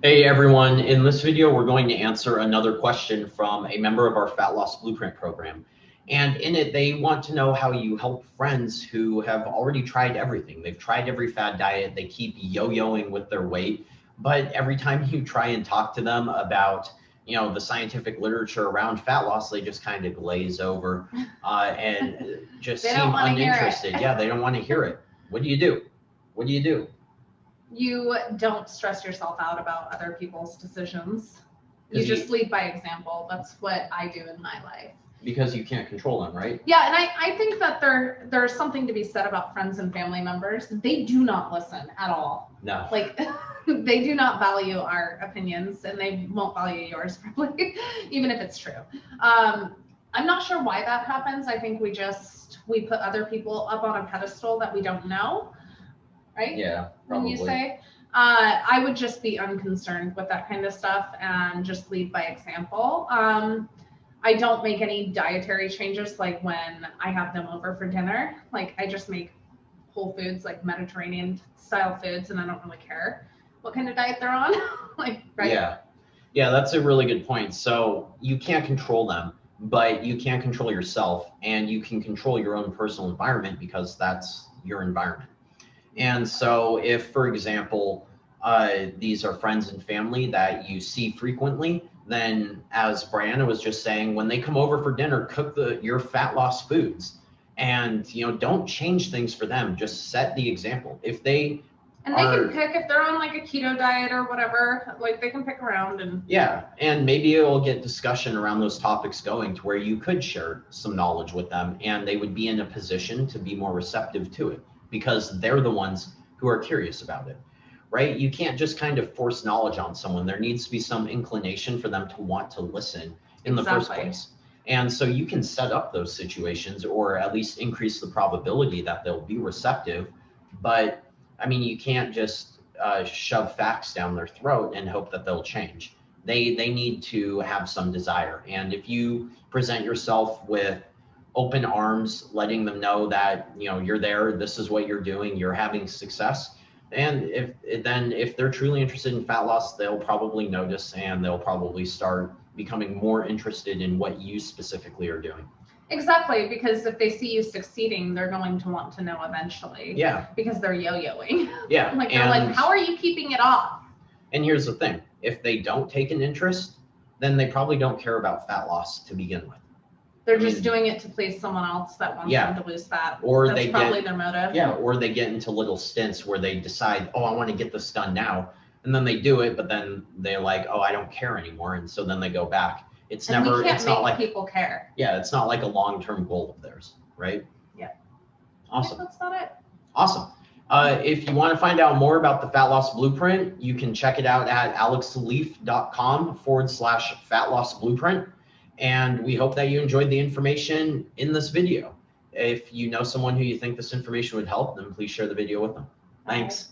Hey everyone, in this video we're going to answer another question from a member of our Fat Loss Blueprint program. And in it they want to know how you help friends who have already tried everything. They've tried every fad diet, they keep yo-yoing with their weight, but every time you try and talk to them about the scientific literature around fat loss, they just kind of glaze over and just seem uninterested. Yeah, they don't want to hear it. What do you do? What do you do? You don't stress yourself out about other people's decisions. You just lead by example. That's what I do in my life. Because you can't control them, right? Yeah, and I think that there's something to be said about friends and family members. They do not listen at all. No. Like, they do not value our opinions, and they won't value yours, probably, even if it's true. I'm not sure why that happens. I think we put other people up on a pedestal that we don't know. Right? Yeah, probably. When you say, I would just be unconcerned with that kind of stuff and just lead by example. I don't make any dietary changes like when I have them over for dinner. Like, I just make whole foods, like Mediterranean style foods, and I don't really care what kind of diet they're on. Like, right? Yeah, that's a really good point. So you can't control them, but you can control yourself, and you can control your own personal environment because that's your environment. And so if, for example, these are friends and family that you see frequently, then as Briana was just saying, when they come over for dinner, cook your fat loss foods, and don't change things for them. Just set the example. They can pick if they're on like a keto diet or whatever, like they can pick around and. Yeah, and maybe it'll get discussion around those topics going to where you could share some knowledge with them, and they would be in a position to be more receptive to it, because they're the ones who are curious about it, right? You can't just kind of force knowledge on someone. There needs to be some inclination for them to want to listen in the first place. And so you can set up those situations, or at least increase the probability that they'll be receptive. But I mean, you can't just shove facts down their throat and hope that they'll change. They need to have some desire. And if you present yourself with open arms, letting them know that you're there, this is what you're doing, you're having success, and if they're truly interested in fat loss, they'll probably notice, and they'll probably start becoming more interested in what you specifically are doing. Exactly, because if they see you succeeding, they're going to want to know eventually. Yeah. Because they're yo-yoing. Yeah. They're like, how are you keeping it off? And here's the thing: if they don't take an interest, then they probably don't care about fat loss to begin with. They're just doing it to please someone else that wants them to lose fat. Or that's probably their motive. Yeah, or they get into little stints where they decide, oh, I want to get this done now. And then they do it, but then they're like, oh, I don't care anymore. And so then they go back. It's not like people care. Yeah, it's not like a long-term goal of theirs, right? Yeah. Awesome. That's about it. Awesome. If you want to find out more about the Fat Loss Blueprint, you can check it out at alexleaf.com/fat loss blueprint. And we hope that you enjoyed the information in this video. If you know someone who you think this information would help, then please share the video with them. Thanks.